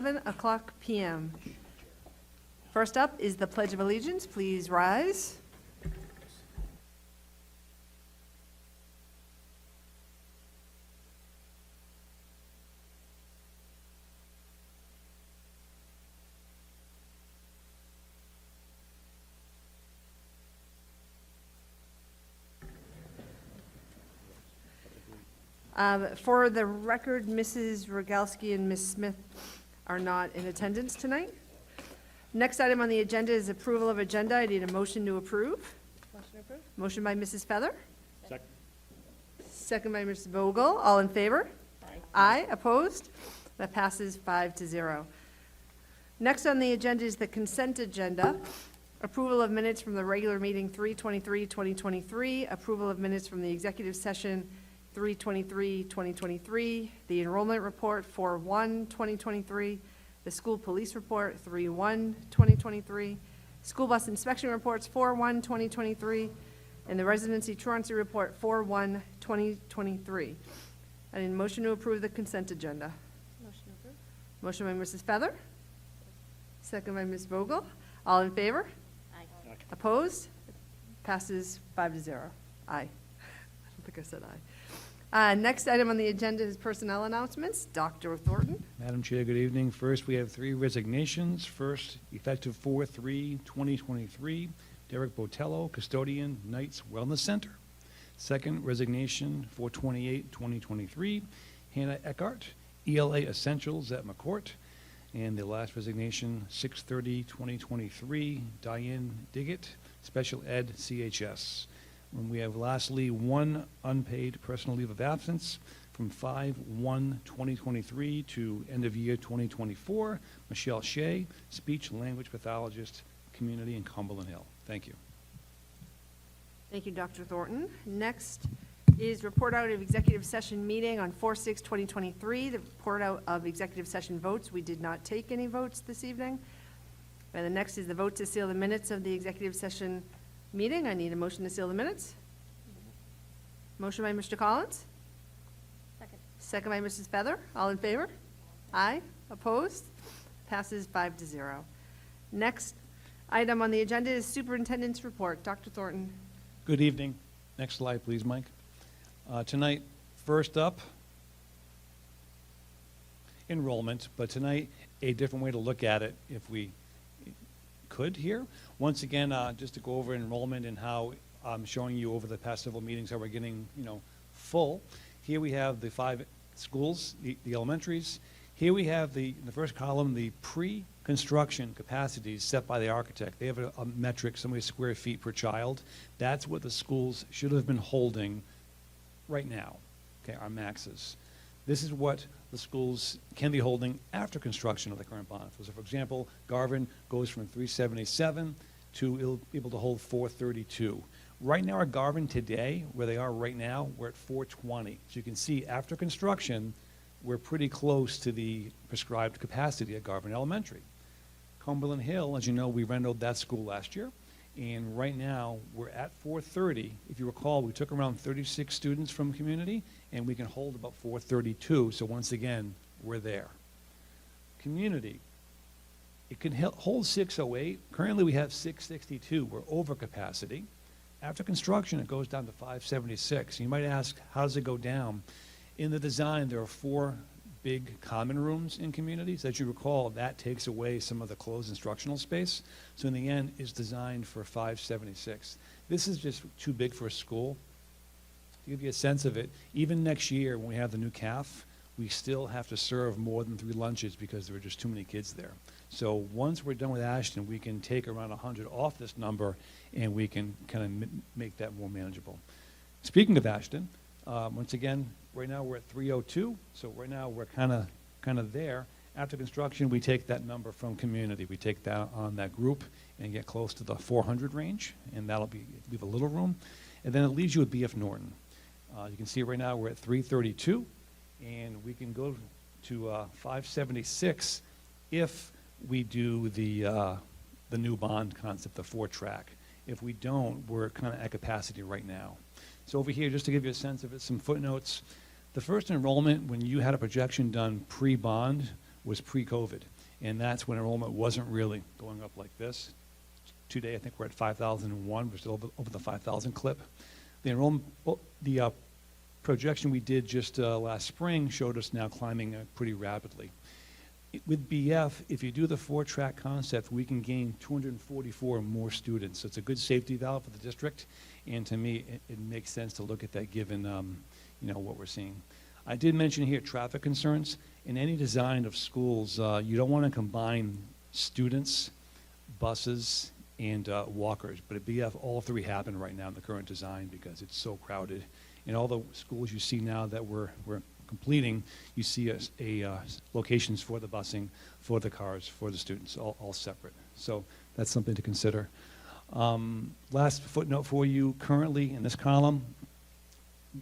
7:00 p.m. First up is the Pledge of Allegiance. Please rise. For the record, Mrs. Rogalski and Ms. Smith are not in attendance tonight. Next item on the agenda is approval of agenda. I need a motion to approve. Motion approved. Motion by Mrs. Feather. Second. Second by Mrs. Vogel. All in favor? Aye. Aye. Opposed? That passes 5-0. Next on the agenda is the consent agenda. Approval of minutes from the regular meeting 3/23/2023. Approval of minutes from the executive session 3/23/2023. The enrollment report 4/1/2023. The school police report 3/1/2023. School bus inspection reports 4/1/2023. And the residency truancy report 4/1/2023. I need a motion to approve the consent agenda. Motion approved. Motion by Mrs. Feather. Second by Ms. Vogel. All in favor? Aye. Opposed? Passes 5-0. Aye. I don't think I said aye. Next item on the agenda is personnel announcements. Dr. Thornton. Madam Chair, good evening. First, we have 3 resignations. First, effective 4/3/2023, Derek Botello, custodian, Knights Wellness Center. Second, resignation 4/28/2023, Hannah Eckhart, ELA Essentials at McCourt. And the last resignation, 6/30/2023, Diane Diggett, Special Ed, CHS. And we have lastly 1 unpaid personal leave of absence from 5/1/2023 to end of year 2024, Michelle Shea, speech language pathologist, community in Cumberland Hill. Thank you. Thank you, Dr. Thornton. Next is report out of executive session meeting on 4/6/2023. The report out of executive session votes. We did not take any votes this evening. And the next is the vote to seal the minutes of the executive session meeting. I need a motion to seal the minutes. Motion by Mr. Collins. Second. Second by Mrs. Feather. All in favor? Aye. Opposed? Passes 5-0. Next item on the agenda is superintendent's report. Dr. Thornton. Good evening. Next slide, please, Mike. Tonight, first up, enrollment, but tonight, a different way to look at it if we could here. Once again, just to go over enrollment and how I'm showing you over the past several meetings how we're getting, full. Here we have the 5 schools, the elementaries. Here we have in the first column, the pre-construction capacities set by the architect. They have a metric, so many square feet per child. That's what the schools should have been holding right now, okay, our maxes. This is what the schools can be holding after construction of the current bond. So for example, Garvin goes from 377 to able to hold 432. Right now, our Garvin today, where they are right now, we're at 420. So you can see after construction, we're pretty close to the prescribed capacity at Garvin Elementary. Cumberland Hill, as you know, we renovated that school last year. And right now, we're at 430. If you recall, we took around 36 students from community, and we can hold about 432. So once again, we're there. Community, it can hold 608. Currently, we have 662. We're over capacity. After construction, it goes down to 576. You might ask, how does it go down? In the design, there are 4 big common rooms in communities. As you recall, that takes away some of the closed instructional space. So in the end, it's designed for 576. This is just too big for a school. To give you a sense of it, even next year when we have the new CAF, we still have to serve more than 3 lunches because there are just too many kids there. So once we're done with Ashton, we can take around 100 off this number and we can kind of make that more manageable. Speaking of Ashton, once again, right now we're at 302, so right now we're kind of there. After construction, we take that number from community. We take that on that group and get close to the 400 range, and that'll leave a little room. And then it leaves you with BF Norton. You can see right now we're at 332, and we can go to 576 if we do the new bond concept, the 4-track. If we don't, we're kind of at capacity right now. So over here, just to give you a sense of it, some footnotes. The first enrollment, when you had a projection done pre-bond, was pre-COVID. And that's when enrollment wasn't really going up like this. Today, I think we're at 5,001. We're still over the 5,000 clip. The enrollment, the projection we did just last spring showed us now climbing pretty rapidly. With BF, if you do the 4-track concept, we can gain 244 more students. So it's a good safety valve for the district, and to me, it makes sense to look at that given what we're seeing. I did mention here traffic concerns. In any design of schools, you don't want to combine students, buses, and walkers. But at BF, all three happen right now in the current design because it's so crowded. In all the schools you see now that we're completing, you see locations for the busing, for the cars, for the students, all separate. So that's something to consider. Last footnote for you, currently in this column,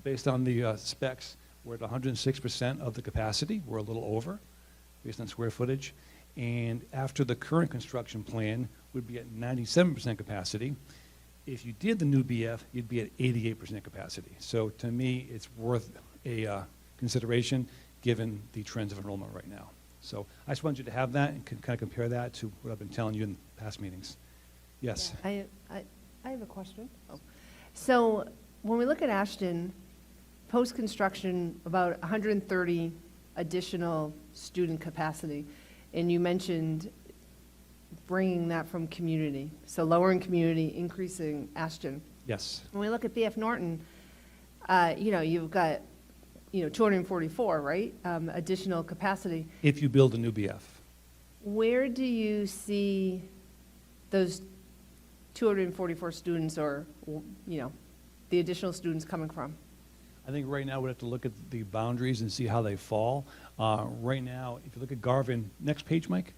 based on the specs, we're at 106% of the capacity. We're a little over based on square footage. And after the current construction plan, we'd be at 97% capacity. If you did the new BF, you'd be at 88% capacity. So to me, it's worth a consideration given the trends of enrollment right now. So I just wanted you to have that and kind of compare that to what I've been telling you in past meetings. Yes? I have a question. So when we look at Ashton, post-construction, about 130 additional student capacity, and you mentioned bringing that from community. So lowering community, increasing Ashton. Yes. When we look at BF Norton, you've got 244, right? Additional capacity. If you build a new BF. Where do you see those 244 students or, the additional students coming from? I think right now we'd have to look at the boundaries and see how they fall. Right now, if you look at Garvin, next page, Mike.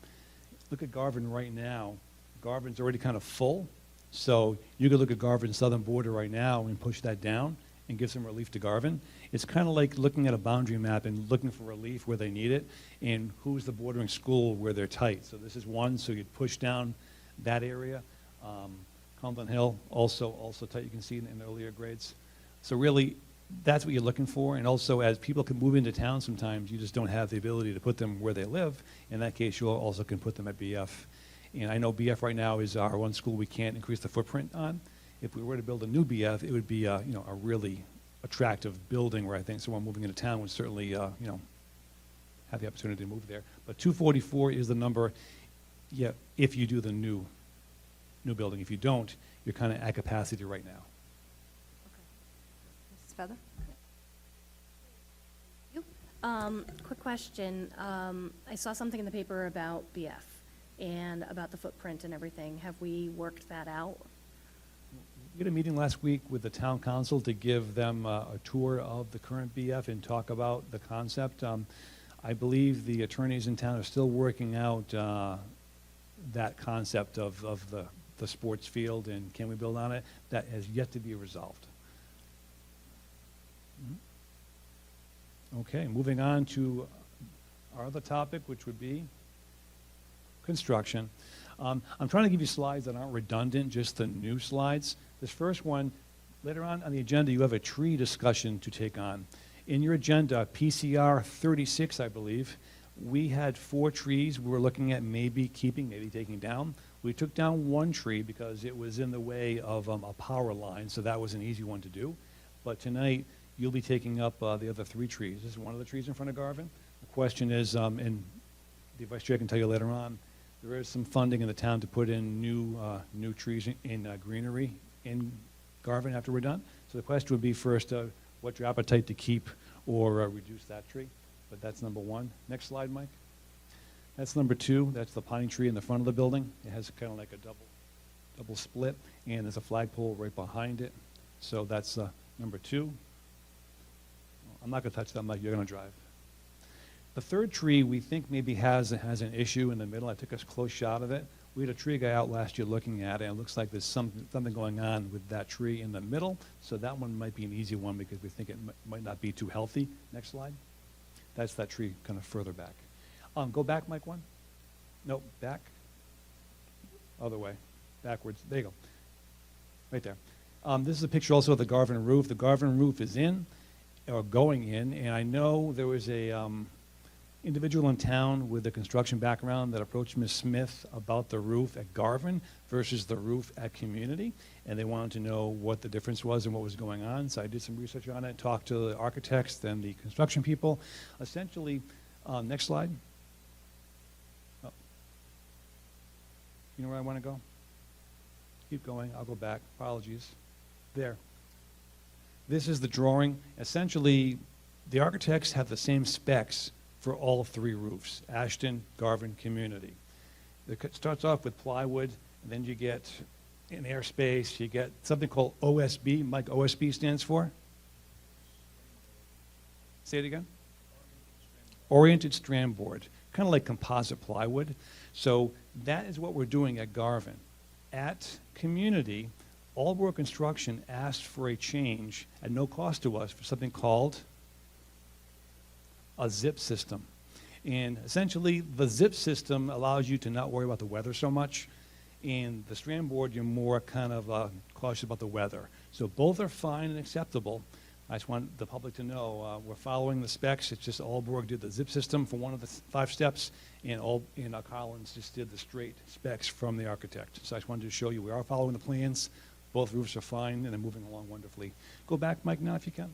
Look at Garvin right now. Garvin's already kind of full. So you could look at Garvin's southern border right now and push that down and give some relief to Garvin. It's kind of like looking at a boundary map and looking for relief where they need it and who's the bordering school where they're tight. So this is one, so you'd push down that area. Cumberland Hill, also tight, you can see in the earlier grades. So really, that's what you're looking for. And also, as people can move into town sometimes, you just don't have the ability to put them where they live. In that case, you also can put them at BF. And I know BF right now is our one school we can't increase the footprint on. If we were to build a new BF, it would be a really attractive building where I think someone moving into town would certainly have the opportunity to move there. But 244 is the number, if you do the new building. If you don't, you're kind of at capacity right now. Mrs. Feather? Quick question. I saw something in the paper about BF and about the footprint and everything. Have we worked that out? We had a meeting last week with the town council to give them a tour of the current BF and talk about the concept. I believe the attorneys in town are still working out that concept of the sports field and can we build on it. That has yet to be resolved. Okay, moving on to our other topic, which would be construction. I'm trying to give you slides that aren't redundant, just the new slides. This first one, later on the agenda, you have a tree discussion to take on. In your agenda, PCR 36, I believe, we had 4 trees we were looking at maybe keeping, maybe taking down. We took down 1 tree because it was in the way of a power line, so that was an easy one to do. But tonight, you'll be taking up the other 3 trees. This is one of the trees in front of Garvin. The question is, and the vice chair can tell you later on, there is some funding in the town to put in new trees in greenery in Garvin after we're done. So the question would be first, what's your appetite to keep or reduce that tree? But that's number 1. Next slide, Mike. That's number 2. That's the pine tree in the front of the building. It has kind of like a double split, and there's a flagpole right behind it. So that's number 2. I'm not going to touch that, Mike. You're going to drive. The third tree we think maybe has an issue in the middle. I took a close shot of it. We had a tree guy out last year looking at it, and it looks like there's something going on with that tree in the middle. So that one might be an easy one because we think it might not be too healthy. Next slide. That's that tree kind of further back. Go back, Mike, 1. Nope, back. Other way. Backwards. There you go. Right there. This is a picture also of the Garvin roof. The Garvin roof is in, or going in, and I know there was a individual in town with a construction background that approached Ms. Smith about the roof at Garvin versus the roof at Community, and they wanted to know what the difference was and what was going on. So I did some research on it, talked to the architects, then the construction people. Essentially, next slide. Oh. You know where I want to go? Keep going. I'll go back. Apologies. There. This is the drawing. Essentially, the architects have the same specs for all 3 roofs, Ashton, Garvin, Community. It starts off with plywood, and then you get an airspace, you get something called OSB. Mike, OSB stands for? Say it again? Oriented strand board, kind of like composite plywood. So that is what we're doing at Garvin. At Community, Allbrook Construction asked for a change at no cost to us for something called a zip system. And essentially, the zip system allows you to not worry about the weather so much. And the strand board, you're more kind of cautious about the weather. So both are fine and acceptable. I just want the public to know we're following the specs. It's just Allbrook did the zip system for one of the 5 steps, and Collins just did the straight specs from the architect. So I just wanted to show you we are following the plans. Both roofs are fine, and they're moving along wonderfully. Go back, Mike, now if you can.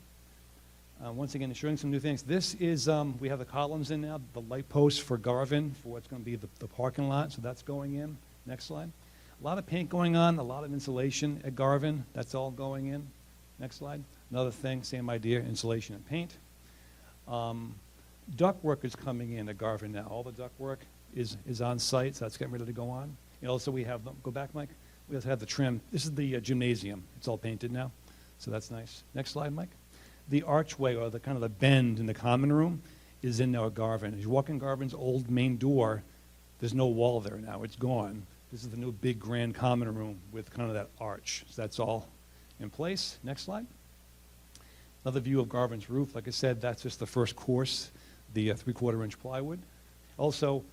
Once again, showing some new things. This is, we have the columns in now, the light posts for Garvin, for what's going to be the parking lot, so that's going in. Next slide. A lot of paint going on, a lot of insulation at Garvin. That's all going in. Next slide. Another thing, same idea, insulation and paint. Ductwork is coming in at Garvin now. All the ductwork is on site, so that's getting ready to go on. And also we have, go back, Mike. We also have the trim. This is the gymnasium. It's all painted now, so that's nice. Next slide, Mike. The archway, or the kind of the bend in the common room, is in now at Garvin. As you walk in Garvin's old main door, there's no wall there now. It's gone. This is the new big grand common room with kind of that arch. So that's all in place. Next slide. Another view of Garvin's roof. Like I said, that's just the first course, the 3/4-inch plywood. Also,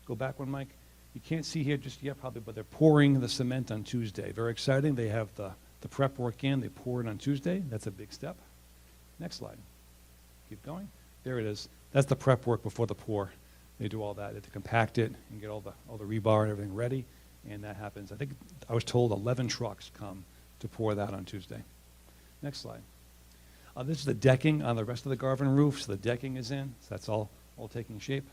go back one, Mike. You can't see here just yet probably, but they're pouring the cement on Tuesday. Very exciting. They have the prep work in. They pour it on Tuesday. That's a big step. Next slide. Keep going. There it is. That's the prep work before the pour. They do all that. They have to compact it and get all the rebar and everything ready, and that happens. I think I was told 11 trucks come to pour that on Tuesday. Next slide. This is the decking on the rest of the Garvin roof. So the decking is in. So that's all taking shape.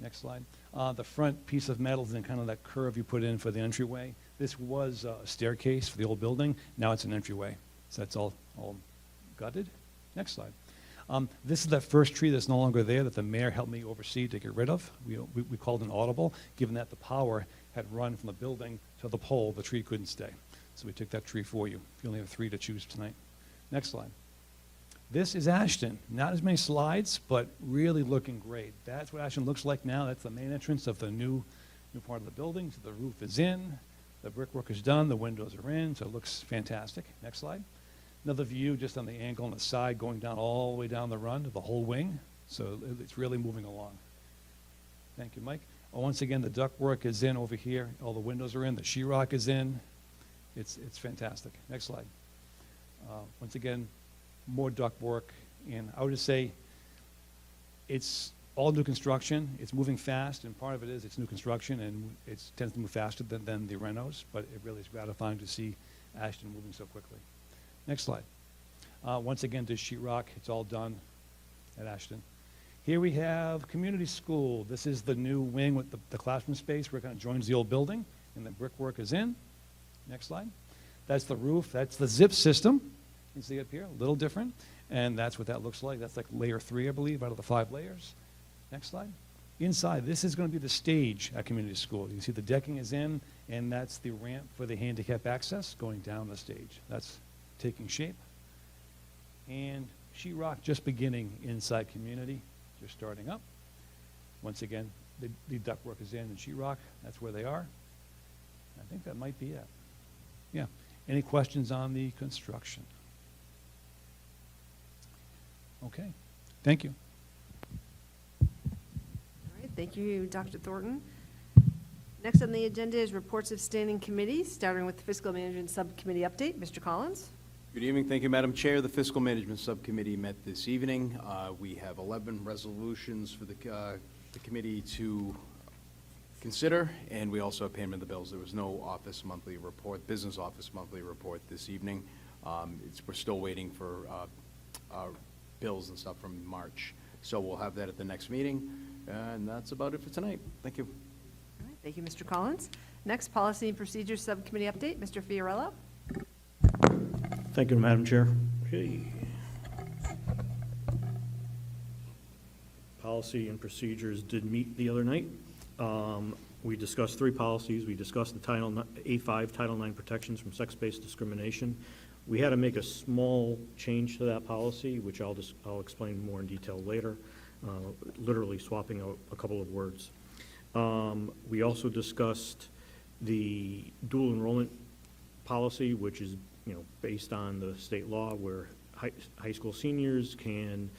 Next slide. The front piece of metal is in kind of that curve you put in for the entryway. This was a staircase for the old building. Now it's an entryway. So that's all gutted. Next slide. This is that first tree that's no longer there that the mayor helped me oversee to get rid of. We called an audible, given that the power had run from the building to the pole. The tree couldn't stay. So we took that tree for you. You only have 3 to choose tonight. Next slide. This is Ashton. Not as many slides, but really looking great. That's what Ashton looks like now. That's the main entrance of the new part of the building. So the roof is in. The brickwork is done. The windows are in. So it looks fantastic. Next slide. Another view just on the angle on the side going down all the way down the run of the whole wing. So it's really moving along. Thank you, Mike. Once again, the ductwork is in over here. All the windows are in. The sheetrock is in. It's fantastic. Next slide. Once again, more ductwork. And I would just say it's all new construction. It's moving fast, and part of it is it's new construction, and it tends to move faster than the renos, but it really is gratifying to see Ashton moving so quickly. Next slide. Once again, this sheetrock, it's all done at Ashton. Here we have community school. This is the new wing with the classroom space where it kind of joins the old building, and the brickwork is in. Next slide. That's the roof. That's the zip system. You can see up here, a little different, and that's what that looks like. That's like layer 3, I believe, out of the 5 layers. Next slide. Inside, this is going to be the stage at community school. You can see the decking is in, and that's the ramp for the handicap access going down the stage. That's taking shape. And sheetrock just beginning inside community, just starting up. Once again, the ductwork is in and sheetrock. That's where they are. I think that might be it. Yeah. Any questions on the construction? Okay. Thank you. All right, thank you, Dr. Thornton. Next on the agenda is reports of standing committees, starting with the Fiscal Management Subcommittee update. Mr. Collins? Good evening. Thank you, Madam Chair. The Fiscal Management Subcommittee met this evening. We have 11 resolutions for the committee to consider, and we also have payment of the bills. There was no business office monthly report this evening. We're still waiting for bills and stuff from March. So we'll have that at the next meeting, and that's about it for tonight. Thank you. All right, thank you, Mr. Collins. Next, Policy and Procedures Subcommittee update, Mr. Fiorello. Thank you, Madam Chair. Okay. Policy and Procedures did meet the other night. We discussed 3 policies. We discussed the A5 Title IX protections from sex-based discrimination. We had to make a small change to that policy, which I'll explain more in detail later, literally swapping out a couple of words. We also discussed the dual enrollment policy, which is based on the state law where high school seniors can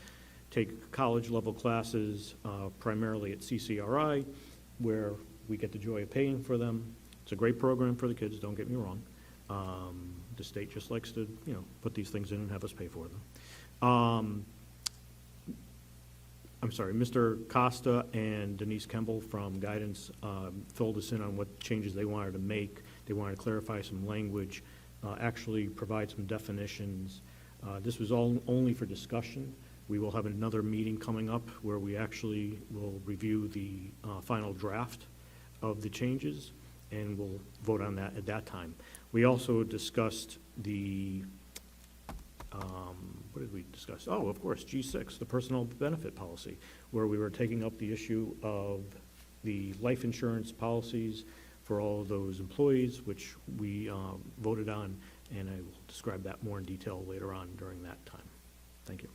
take college-level classes primarily at CCRI, where we get the joy of paying for them. It's a great program for the kids, don't get me wrong. The state just likes to, put these things in and have us pay for them. I'm sorry, Mr. Costa and Denise Kemble from Guidance filled us in on what changes they wanted to make. They wanted to clarify some language, actually provide some definitions. This was all only for discussion. We will have another meeting coming up where we actually will review the final draft of the changes, and we'll vote on that at that time. We also discussed the, what did we discuss? Oh, of course, G6, the personnel benefit policy, where we were taking up the issue of the life insurance policies for all of those employees, which we voted on, and I will describe that more in detail later on during that time. Thank you.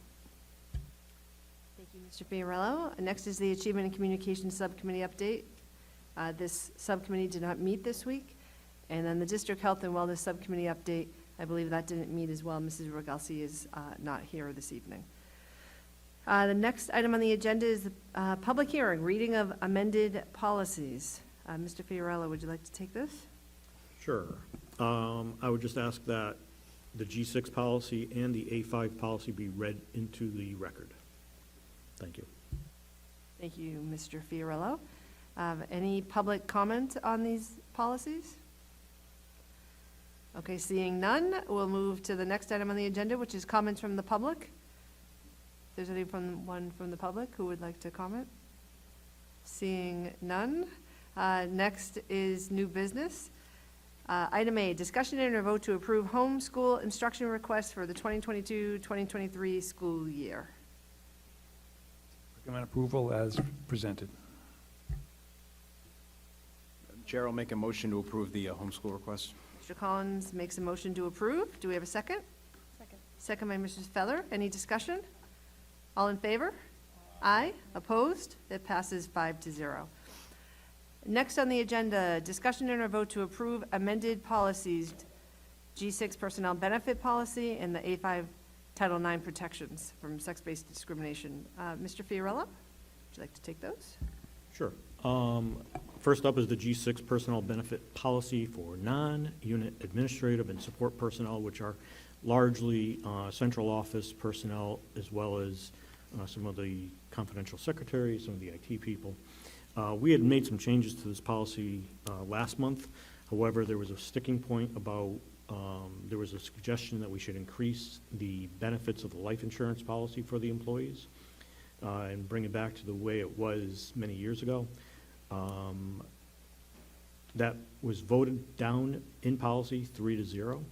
Thank you, Mr. Fiorello. Next is the Achievement and Communications Subcommittee update. This subcommittee did not meet this week. And then the District Health and Wellness Subcommittee update, I believe that didn't meet as well. Mrs. Rogalsi is not here this evening. The next item on the agenda is the public hearing, reading of amended policies. Mr. Fiorello, would you like to take this? Sure. I would just ask that the G6 policy and the A5 policy be read into the record. Thank you. Thank you, Mr. Fiorello. Any public comment on these policies? Okay, seeing none, we'll move to the next item on the agenda, which is comments from the public. If there's anyone from the public who would like to comment? Seeing none. Next is new business. Item A, discussion and a vote to approve homeschool instruction requests for the 2022-2023 school year. Recommend approval as presented. Madam Chair, I'll make a motion to approve the homeschool request. Mr. Collins makes a motion to approve. Do we have a second? Second. Second by Mrs. Feller. Any discussion? All in favor? Aye. Opposed? That passes 5-0. Next on the agenda, discussion and a vote to approve amended policies, G6 personnel benefit policy and the A5 Title IX protections from sex-based discrimination. Mr. Fiorello, would you like to take those? Sure. First up is the G6 personnel benefit policy for non-unit administrative and support personnel, which are largely central office personnel, as well as some of the confidential secretaries, some of the IT people. We had made some changes to this policy last month. However, there was a sticking point about, there was a suggestion that we should increase the benefits of the life insurance policy for the employees and bring it back to the way it was many years ago. That was voted down in policy 3-0.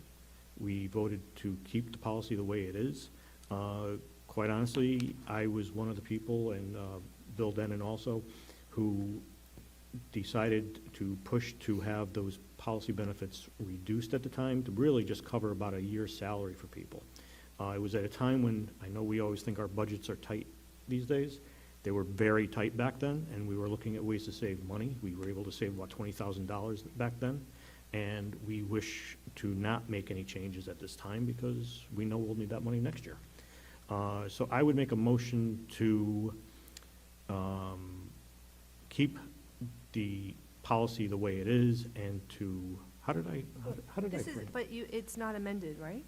We voted to keep the policy the way it is. Quite honestly, I was one of the people, and Bill Denon also, who decided to push to have those policy benefits reduced at the time to really just cover about a year's salary for people. It was at a time when, I know we always think our budgets are tight these days. They were very tight back then, and we were looking at ways to save money. We were able to save about $20,000 back then, and we wish to not make any changes at this time because we know we'll need that money next year. So I would make a motion to keep the policy the way it is and to, how did I This is, frame it? but it's not amended, right?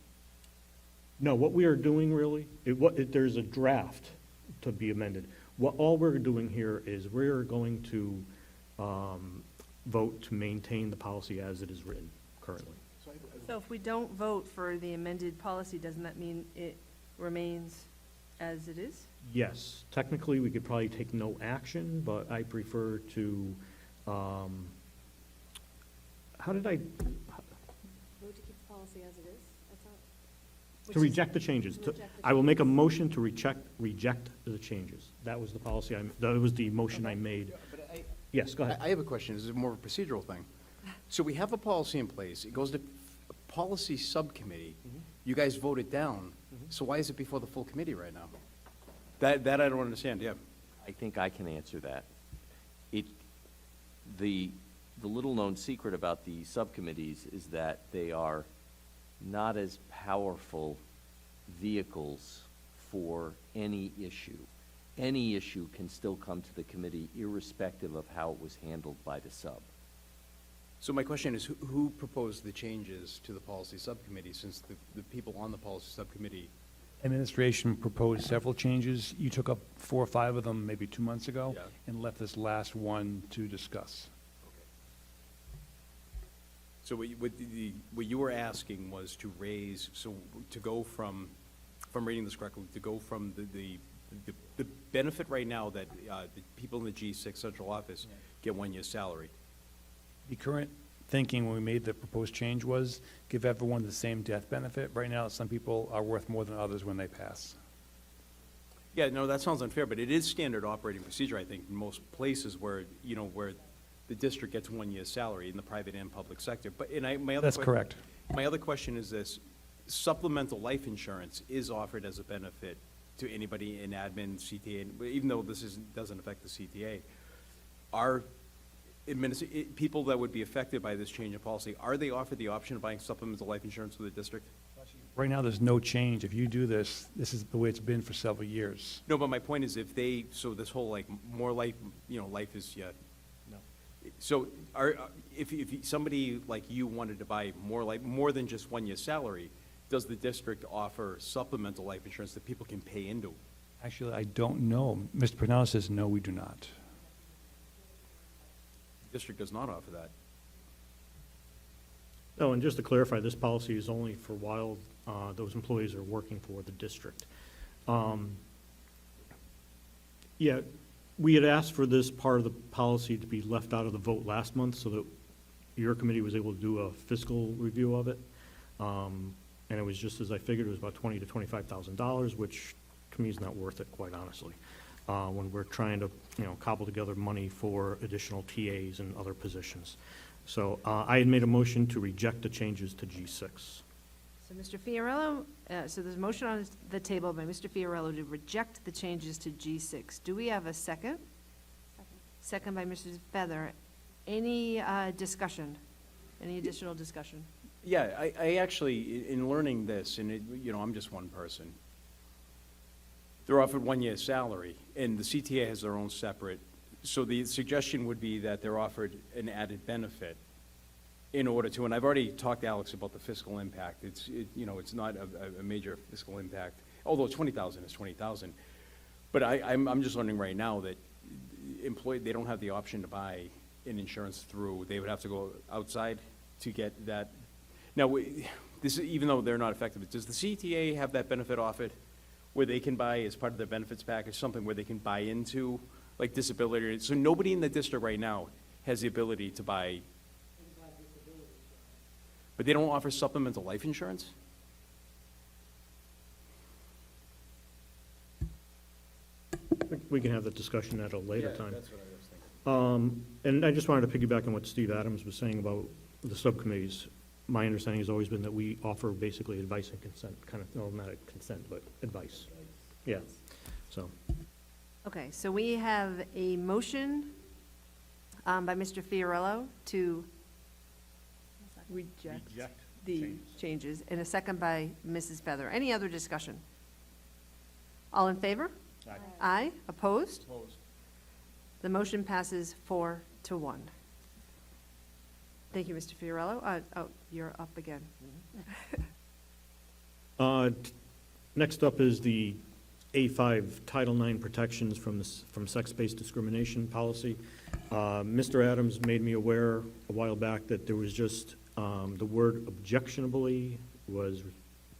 No, what we are doing really, there's a draft to be amended. All we're doing here is we're going to vote to maintain the policy as it is written currently. So if we don't vote for the amended policy, doesn't that mean it remains as it is? Yes, technically, we could probably take no action, but I prefer to, how did I, Vote to keep the policy as it is, that's all. to reject the changes. To reject the I will make a motion to reject the changes. That was the policy, that was the motion I made. Yes, go ahead. I have a question. This is more of a procedural thing. So we have a policy in place. It goes to a policy subcommittee. You guys voted down. So why is it before the full committee right now? That I don't understand, yeah. I think I can answer that. The little-known secret about the subcommittees is that they are not as powerful vehicles for any issue. Any issue can still come to the committee irrespective of how it was handled by the sub. So my question is, who proposed the changes to the policy subcommittee, since the people on the policy subcommittee? Administration proposed several changes. You took up 4 or 5 of them maybe 2 months ago Yeah. and left this last one to discuss. So what you were asking was to raise, so to go from, if I'm reading this correctly, to go from the benefit right now that the people in the G6 central office get 1 year's salary. The current thinking when we made the proposed change was give everyone the same death benefit. Right now, some people are worth more than others when they pass. Yeah, no, that sounds unfair, but it is standard operating procedure, I think, in most places where, where the district gets 1 year's salary in the private and public sector. But, my other That's correct. My other question is this: supplemental life insurance is offered as a benefit to anybody in admin, CTA, even though this doesn't affect the CTA. Are people that would be affected by this change in policy, are they offered the option of buying supplemental life insurance with the district? Right now, there's no change. If you do this, this is the way it's been for several years. No, but my point is, if they, so this whole like more life, life is, yeah. No. So if somebody like you wanted to buy more than just 1 year's salary, does the district offer supplemental life insurance that people can pay into? Actually, I don't know. Mr. Pernell says, no, we do not. The district does not offer that. Oh, and just to clarify, this policy is only for while those employees are working for the district. Yeah, we had asked for this part of the policy to be left out of the vote last month so that your committee was able to do a fiscal review of it. And it was just as I figured, it was about $20,000 to $25,000, which to me is not worth it, quite honestly, when we're trying to, cobble together money for additional TAs and other positions. So I had made a motion to reject the changes to G6. So Mr. Fiorello, so there's a motion on the table by Mr. Fiorello to reject the changes to G6. Do we have a second? Second by Mrs. Feather. Any discussion? Any additional discussion? Yeah, I actually, in learning this, and I'm just one person, they're offered 1 year's salary, and the CTA has their own separate, so the suggestion would be that they're offered an added benefit in order to, and I've already talked to Alex about the fiscal impact. It's not a major fiscal impact, although 20,000 is 20,000. But I'm just learning right now that they don't have the option to buy an insurance through, they would have to go outside to get that. Now, this is, even though they're not effective, does the CTA have that benefit offered where they can buy, as part of their benefits package, something where they can buy into, like disability? So nobody in the district right now has the ability to buy. But they don't offer supplemental life insurance? We can have that discussion at a later time. That's what I was thinking. And I just wanted to piggyback on what Steve Adams was saying about the subcommittees. My understanding has always been that we offer basically advice and consent, kind of, no, not a consent, but advice. Yeah, so. Okay, so we have a motion by Mr. Fiorello to reject the changes, and a second by Mrs. Feather. Any other discussion? All in favor? Aye. Aye. Opposed? The motion passes 4-1. Thank you, Mr. Fiorello. Oh, you're up again. Next up is the A5 Title IX protections from sex-based discrimination policy. Mr. Adams made me aware a while back that there was just, the word objectionably was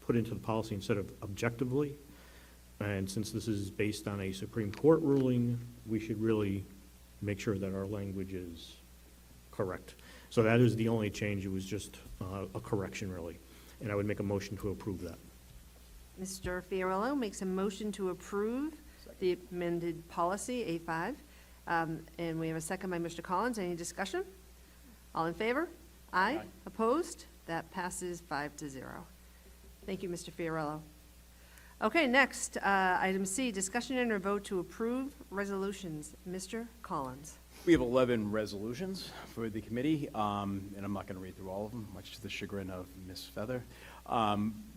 put into the policy instead of objectively. And since this is based on a Supreme Court ruling, we should really make sure that our language is correct. So that is the only change. It was just a correction, really. And I would make a motion to approve that. Mr. Fiorello makes a motion to approve the amended policy, A5. And we have a second by Mr. Collins. Any discussion? All in favor? Aye. Opposed? That passes 5-0. Thank you, Mr. Fiorello. Okay, next, item C, discussion and a vote to approve resolutions. Mr. Collins. We have 11 resolutions for the committee, and I'm not going to read through all of them, much to the chagrin of Ms. Feather.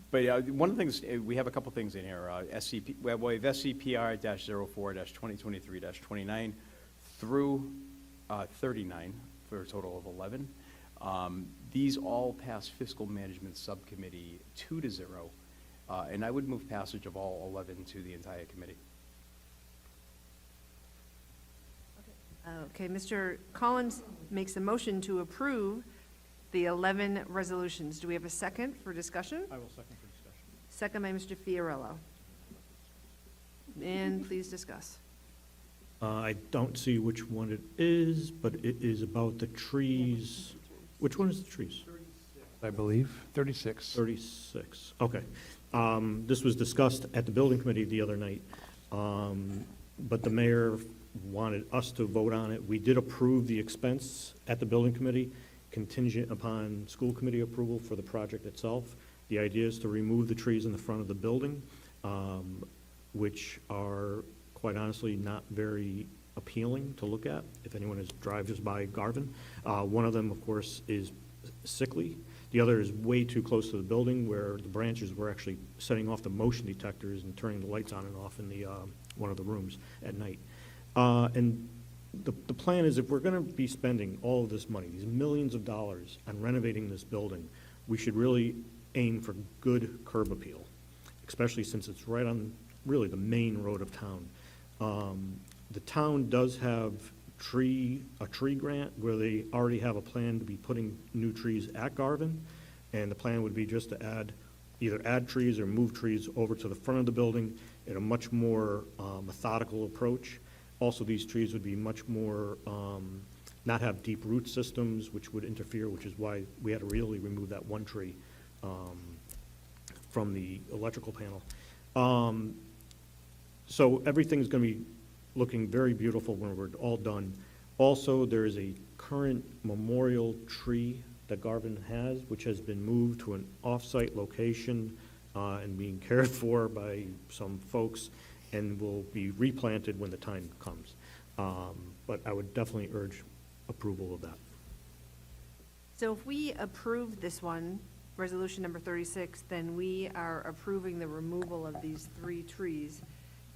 But one of the things, we have a couple things in here. SCP, we have SCPR-04-2023-29 through 39 for a total of 11. These all pass Fiscal Management Subcommittee 2-0, and I would move passage of all 11 to the entire committee. Okay, Mr. Collins makes a motion to approve the 11 resolutions. Do we have a second for discussion? I will second for discussion. Second by Mr. Fiorello. And please discuss. I don't see which one it is, but it is about the trees. Which one is the trees? I believe, 36. 36, okay. This was discussed at the building committee the other night, but the mayor wanted us to vote on it. We did approve the expense at the building committee, contingent upon school committee approval for the project itself. The idea is to remove the trees in the front of the building, which are, quite honestly, not very appealing to look at if anyone drives by Garvin. One of them, of course, is sickly. The other is way too close to the building where the branches were actually setting off the motion detectors and turning the lights on and off in the one of the rooms at night. And the plan is if we're going to be spending all of this money, these millions of dollars on renovating this building, we should really aim for good curb appeal, especially since it's right on really the main road of town. The town does have a tree grant where they already have a plan to be putting new trees at Garvin, and the plan would be just to either add trees or move trees over to the front of the building in a much more methodical approach. Also, these trees would be much more, not have deep root systems, which would interfere, which is why we had to really remove that one tree from the electrical panel. So everything's going to be looking very beautiful when we're all done. Also, there is a current memorial tree that Garvin has, which has been moved to an off-site location and being cared for by some folks, and will be replanted when the time comes. But I would definitely urge approval of that. So if we approve this one, resolution number 36, then we are approving the removal of these 3 trees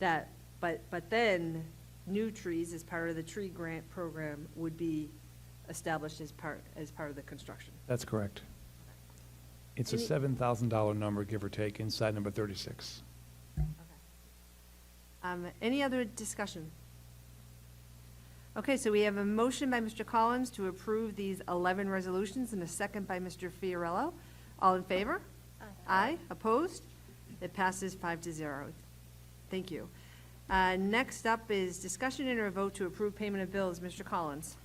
that, but then new trees as part of the tree grant program would be established as part of the construction. That's correct. It's a Any- $7,000 number, give or take, inside number 36. Any other discussion? Okay, so we have a motion by Mr. Collins to approve these 11 resolutions and a second by Mr. Fiorello. All in favor? Aye. Opposed? It passes 5-0. Thank you. Next up is discussion and a vote to approve payment of bills. Mr. Collins.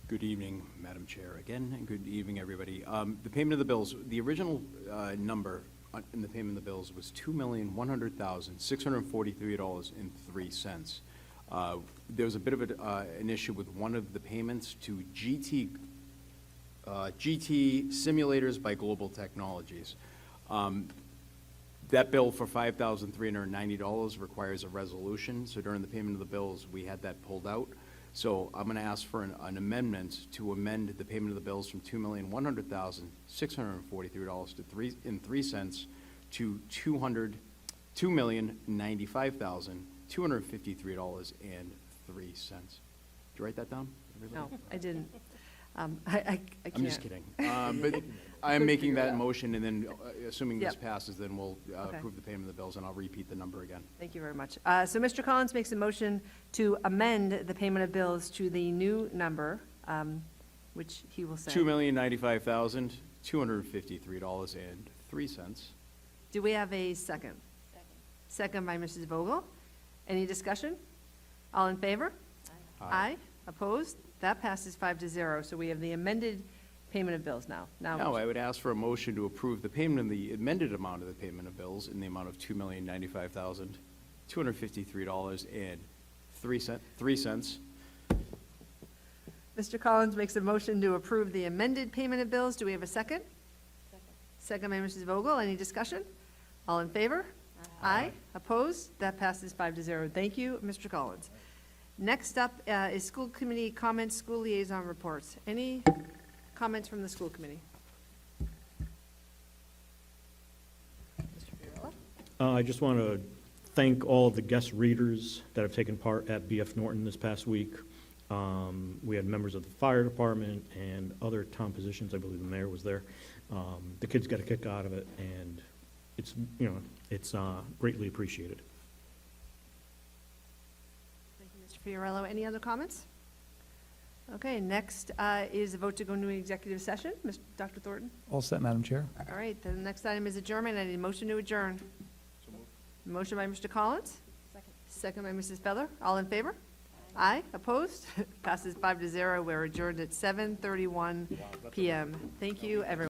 Good evening, Madam Chair, again, and good evening, everybody. The payment of the bills, the original number in the payment of the bills was $2,100,643.03. There was a bit of an issue with one of the payments to GT Simulators by Global Technologies. That bill for $5,390 requires a resolution, so during the payment of the bills, we had that pulled out. So I'm going to ask for an amendment to amend the payment of the bills from $2,100,643.03 to $2,095,253.03. Did you write that down? No, I didn't. I can't. I'm just kidding. But I am making figure it that out. motion, and then, assuming this Yep. passes, then we'll Okay. approve the payment of the bills, and I'll repeat the number again. Thank you very much. So Mr. Collins makes a motion to amend the payment of bills to the new number, which he will say. $2,095,253.03. Do we have a second? Second by Mrs. Vogel. Any discussion? All in favor? Aye. Opposed? That passes 5-0. So we have the amended payment of bills now. Now, I would ask for a motion to approve the payment of the amended amount of the payment of bills in the amount of $2,095,253.03. Mr. Collins makes a motion to approve the amended payment of bills. Do we have a second? Second by Mrs. Vogel. Any discussion? All in favor? Aye. Opposed? That passes 5-0. Thank you, Mr. Collins. Next up is school committee comments, school liaison reports. Any comments from the school committee? Mr. Fiorella? I just want to thank all of the guest readers that have taken part at BF Norton this past week. We had members of the fire department and other town positions. I believe the mayor was there. The kids got a kick out of it, and it's, it's greatly appreciated. Thank you, Mr. Fiorello. Any other comments? Okay, next is a vote to go into executive session. Dr. Thornton? All set, Madam Chair. All right, the next item is adjournment. I need a motion to adjourn. Motion by Mr. Collins. Second by Mrs. Feather. All in favor? Aye. Opposed? Passes 5-0. We're adjourned at 7:31 PM. Thank you, everyone.